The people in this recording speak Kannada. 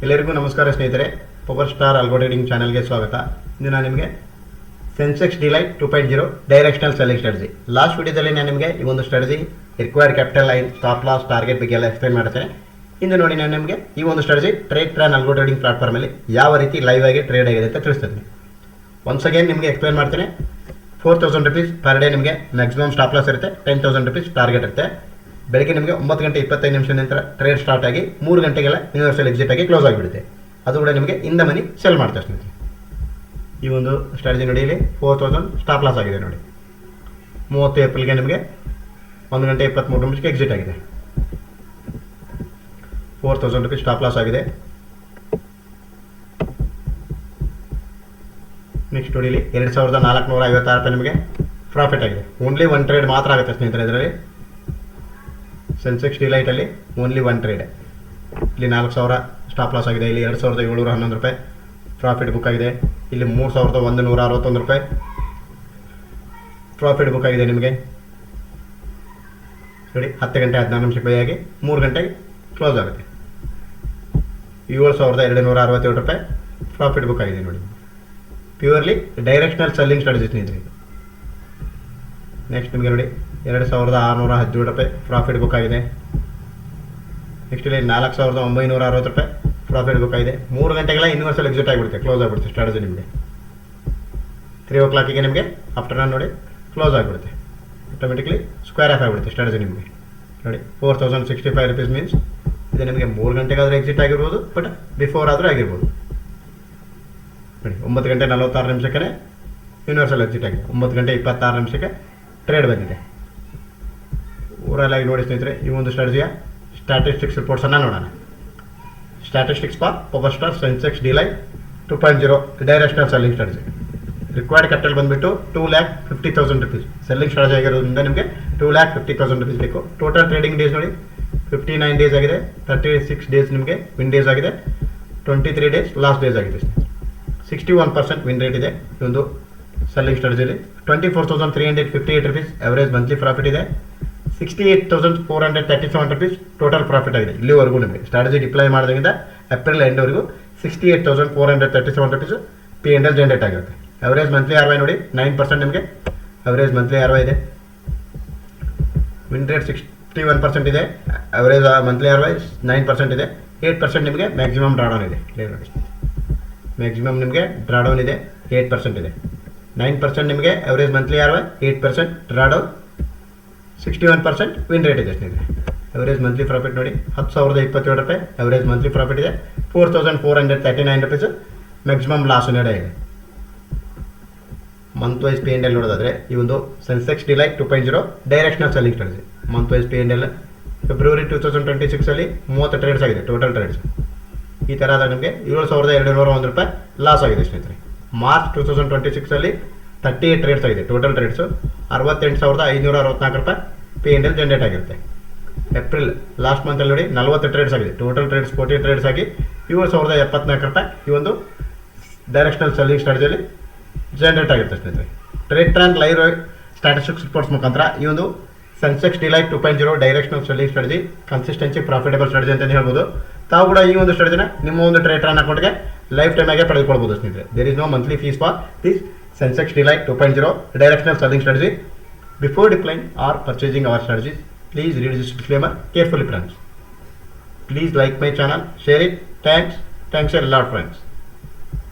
ಎಲ್ಲರಿಗೂ ನಮಸ್ಕಾರ ಸ್ನೇಹಿತರೆ. ಪವರ್ ಸ್ಟಾರ್ ಆಲ್ಗೋ ಟ್ರೇಡಿಂಗ್ ಚಾನಲ್ಗೆ ಸ್ವಾಗತ. ಇಂದು ನಾನು ನಿಮಗೆ Sensex delight 2.0 directional selling strategy. Last ವಿಡಿಯೋದಲ್ಲಿ ನಾನು ನಿಮಗೆ ಈ ಒಂದು strategy required capital line, stop loss, target ಬಗ್ಗೆ ಎಲ್ಲ ಎಕ್ಸ್ಪ್ಲೈನ್ ಮಾಡ್ತೇನೆ. ಇಂದು ನೋಡಿ ನಾನು ನಿಮಗೆ ಈ ಒಂದು ಸ್ಟ್ರಾಟಜಿ ಟ್ರೇಡ್ ಆಲ್ಗೋ ಟ್ರೇಡಿಂಗ್ ಪ್ಲಾಟ್ಫಾರ್ಮಲ್ಲಿ ಯಾವ ರೀತಿ ಲೈವ್ ಆಗಿ ಟ್ರೇಡ್ ಆಗಿದೆ ಅಂತ ತಿಳಿಸ್ತೀನಿ. ಒನ್ಸ್ ಅಗೇನ್ ನಿಮಗೆ ಎಕ್ಸ್ಪ್ಲೈನ್ ಮಾಡ್ತೇನೆ. 4000 rupees ಪರ್ ಡೇ ನಿಮಗೆ ಮ್ಯಾಕ್ಸಿಮಮ್ ಸ್ಟಾಪ್ ಲಾಸ್ ಇರುತ್ತೆ. 10,000 rupees ಟಾರ್ಗೆಟ್ ಇರುತ್ತೆ. ಬೆಳಗ್ಗೆ ನಿಮಗೆ 9:25 ನಂತರ ಟ್ರೇಡ್ ಸ್ಟಾರ್ಟ್ ಆಗಿ 3 ಗಂಟೆಗೆಲ್ಲ ಯೂನಿವರ್ಸಲ್ ಎಕ್ಸಿಟ್ ಆಗಿ ಕ್ಲೋಸ್ ಆಗಿಬಿಡುತ್ತೆ. ಅದು ಕೂಡ ನಿಮಗೆ ಇನ್ ದ ಮನಿ ಸೆಲ್ ಮಾಡ್ತಾ ಸ್ನೇಹಿತರೆ. ಈ ಒಂದು ಸ್ಟ್ರಾಟಜಿ ನೋಡಿ, ಇಲ್ಲಿ 4000 ಸ್ಟಾಪ್ ಲಾಸ್ ಆಗಿದೆ ನೋಡಿ. 30 ಏಪ್ರಿಲ್ಗೆ ನಿಮಗೆ 1:23 ಎಕ್ಸಿಟ್ ಆಗಿದೆ. 4000 rupees ಸ್ಟಾಪ್ ಲಾಸ್ ಆಗಿದೆ. ನೆಕ್ಸ್ಟ್ ನೋಡಿ, ಇಲ್ಲಿ 2456 ರೂಪಾಯಿ ನಿಮಗೆ ಪ್ರಾಫಿಟ್ ಆಗಿದೆ. ಓನ್ಲಿ ಒನ್ ಟ್ರೇಡ್ ಮಾತ್ರ ಆಗುತ್ತೆ ಸ್ನೇಹಿತರೆ. ಇದರಲ್ಲಿ ಸೆನ್ಸೆಕ್ಸ್ ಡಿಲೈಟಲ್ಲಿ ಓನ್ಲಿ ಒನ್ ಟ್ರೇಡ್. ಇಲ್ಲಿ 4000 ಸ್ಟಾಪ್ ಲಾಸ್ ಆಗಿದೆ. ಇಲ್ಲಿ 2711 ರೂಪಾಯಿ ಪ್ರಾಫಿಟ್ ಬುಕ್ ಆಗಿದೆ. ಇಲ್ಲಿ 3161 ರೂಪಾಯಿ ಪ್ರಾಫಿಟ್ ಬುಕ್ ಆಗಿದೆ ನಿಮಗೆ ನೋಡಿ. 10:16 ಬೈ ಆಗಿ 3 ಗಂಟೆಗೆ ಕ್ಲೋಸ್ ಆಗುತ್ತೆ. 7267 ರೂಪಾಯಿ ಪ್ರಾಫಿಟ್ ಬುಕ್ ಆಗಿದೆ ನೋಡಿ. ಪ್ಯೂರ್ಲಿ ಡೈರೆಕ್ಷನಲ್ ಸೆಲ್ಲಿಂಗ್ ಸ್ಟ್ರಾಟಜಿ ಸ್ನೇಹಿತರೆ. ನೆಕ್ಸ್ಟ್ ನಿಮಗೆ ನೋಡಿ 2617 ರೂಪಾಯಿ ಪ್ರಾಫಿಟ್ ಬುಕ್ ಆಗಿದೆ. ನೆಕ್ಸ್ಟ್ ಇಲ್ಲಿ 4960 ರೂಪಾಯಿ ಪ್ರಾಫಿಟ್ ಬುಕ್ ಆಗಿದೆ. 3 ಗಂಟೆಗೆಲ್ಲ ಯೂನಿವರ್ಸಲ್ ಎಕ್ಸಿಟ್ ಆಗಿಬಿಡುತ್ತೆ, ಕ್ಲೋಸ್ ಆಗಿಬಿಡುತ್ತೆ ಸ್ಟ್ರಾಟಜಿ ನಿಮಗೆ. 3 o'clock ನಿಮಗೆ ಆಫ್ಟರ್ನೂನ್ ನೋಡಿ ಕ್ಲೋಸ್ ಆಗಿಬಿಡುತ್ತೆ. ಆಟೋಮೆಟಿಕ್ಲಿ ಸ್ಕ್ವೇರ್ ಆಫ್ ಆಗಿಬಿಡುತ್ತೆ ಸ್ಟ್ರಾಟಜಿ ನಿಮಗೆ ನೋಡಿ. 4065 rupees ಮೀನ್ಸ್ ಇದು ನಿಮಗೆ 3 ಗಂಟೆಗಾದರೂ ಎಕ್ಸಿಟ್ ಆಗಿರ್ಬೋದು, ಬಟ್ ಬಿಫೋರ್ ಆದರೂ ಆಗಿರ್ಬೋದು ನೋಡಿ. 9:46 ಯೂನಿವರ್ಸಲ್ ಎಕ್ಸಿಟ್ ಆಗಿದೆ. 9:26 ಟ್ರೇಡ್ ಬಂದಿದೆ. ಓವರಾಲ್ ಆಗಿ ನೋಡಿ ಸ್ನೇಹಿತರೆ, ಈ ಒಂದು ಸ್ಟ್ರಾಟಜಿಯ ಸ್ಟ್ಯಾಟಿಸ್ಟಿಕ್ಸ್ ರಿಪೋರ್ಟ್ಸನ್ನು ನೋಡೋಣ. Statistics for power star Sensex delight 2.0 directional selling strategy. Required capital ಬಂದುಬಿಟ್ಟು 2,50,000 rupees. ಸೆಲ್ಲಿಂಗ್ ಸ್ಟ್ರಾಟಜಿ ಆಗಿರೋದ್ರಿಂದ ನಿಮಗೆ 2,50,000 rupees ಬೇಕು. ಟೋಟಲ್ ಟ್ರೇಡಿಂಗ್ ಡೇಸ್ ನೋಡಿ 59 ಡೇಸ್ ಆಗಿದೆ. 36 ಡೇಸ್ ನಿಮಗೆ ವಿನ್ ಡೇಸ್ ಆಗಿದೆ. 23 ಡೇಸ್ ಲಾಸ್ಟ್ ಡೇಸ್ ಆಗಿದೆ. 61% ವಿನ್ ರೇಟ್ ಇದೆ ಈ ಒಂದು ಸೆಲ್ಲಿಂಗ್ ಸ್ಟ್ರಾಟಜಿಯಲ್ಲಿ. 24,358 rupees ಅವರೇಜ್ ಮಂತ್ಲಿ ಪ್ರಾಫಿಟ್ ಇದೆ. 68,437 rupees ಟೋಟಲ್ ಪ್ರಾಫಿಟ್ ಆಗಿದೆ ಇಲ್ಲಿವರೆಗೂ. ನಿಮಗೆ ಸ್ಟ್ರಾಟಜಿ ಡಿಪ್ಲೈ ಮಾಡಿದಾಗಿಂದ ಏಪ್ರಿಲ್ ಎಂಡ್ವರೆಗೂ 68,437 rupees P&L ಜನರೇಟ್ ಆಗಿರುತ್ತೆ. ಅವರೇಜ್ ಮಂತ್ಲಿ ROI ನೋಡಿ 9% ನಿಮಗೆ ಅವರೇಜ್ ಮಂತ್ಲಿ ROI ಇದೆ. ವಿನ್ ರೇಟ್ 61% ಇದೆ. ಅವರೇಜ್ ಮಂತ್ಲಿ ROI 9% ಇದೆ. 8% ನಿಮಗೆ ಮ್ಯಾಕ್ಸಿಮಮ್ ಡ್ರಾಡೌನ್ ಇದೆ. ನೋಡಿ, ಮ್ಯಾಕ್ಸಿಮಮ್ ನಿಮಗೆ ಡ್ರಾಡೌನ್ ಇದೆ 8% ಇದೆ. 9% ನಿಮಗೆ average monthly ROI, 8% ಡ್ರಾಡೌನ್, 61% win rate ಇದೆ ಸ್ನೇಹಿತರೆ. ಅವರೇಜ್ ಮಂತ್ಲಿ ಪ್ರಾಫಿಟ್ ನೋಡಿ 10,027 ರೂಪಾಯಿ ಅವರೇಜ್ ಮಂತ್ಲಿ ಪ್ರಾಫಿಟ್ ಇದೆ. 4,439 rupees ಮ್ಯಾಕ್ಸಿಮಮ್ ಲಾಸ್ ಇದೆ. ಮಂತ್ ವೈಸ್ P&L ನೋಡೋದಾದರೆ ಈ ಒಂದು Sensex delight 2.0 directional selling strategy. Month wise P&L February 2026 30 trades ಆಗಿದೆ ಟೋಟಲ್ ಟ್ರೇಡ್ಸ್. ಈ ಥರ ನಿಮಗೆ 7,201 ರೂಪಾಯಿ ಲಾಸ್ ಆಗಿದೆ ಸ್ನೇಹಿತರೆ. ಮಾರ್ಚ್ 2026 38 ಟ್ರೇಡ್ಸ್ ಆಗಿದೆ ಟೋಟಲ್ ಟ್ರೇಡ್ಸು. 68,564 ರೂಪಾಯಿ P&L ಜನರೇಟ್ ಆಗಿರುತ್ತೆ. ಏಪ್ರಿಲ್ ಲಾಸ್ಟ್ ಮಂತಲ್ಲಿ ನೋಡಿ 40 ಟ್ರೇಡ್ಸ್ ಆಗಿದೆ. ಟೋಟಲ್ ಟ್ರೇಡ್ಸ್ 40 ಟ್ರೇಡ್ಸ್ ಆಗಿ 7,074 ರೂಪಾಯಿ ಈ ಒಂದು ಡೈರೆಕ್ಷನಲ್ ಸೆಲ್ಲಿಂಗ್ ಸ್ಟ್ರಾಟಜಿಯಲ್ಲಿ ಜನರೇಟ್ ಆಗಿರುತ್ತೆ ಸ್ನೇಹಿತರೆ. ಟ್ರೇಡ್ ಲೈವ್ ಸ್ಟ್ಯಾಟಿಸ್ಟಿಕ್ಸ್ ರಿಪೋರ್ಟ್ಸ್ ಮುಖಾಂತರ ಈ ಒಂದು Sensex delight 2.0 directional selling strategy consistency profitable strategy ಅಂತ ಹೇಳ್ಬೋದು. ತಾವು ಕೂಡ ಈ ಒಂದು ಸ್ಟ್ರಾಟಜಿನ ನಿಮ್ಮ ಒಂದು ಟ್ರೇಡ್ ಅಕೌಂಟ್ಗೆ ಲೈಫ್ ಟೈಮ್ ಆಗಿ ಪಡೆದುಕೊಳ್ಬೋದು ಸ್ನೇಹಿತರೆ. There is no monthly fees for this Sensex delight 2.0 directional selling strategy. Before deploying or purchasing our strategies, please read this disclaimer carefully friends. Please like my channel, share it. Thanks a lot friends.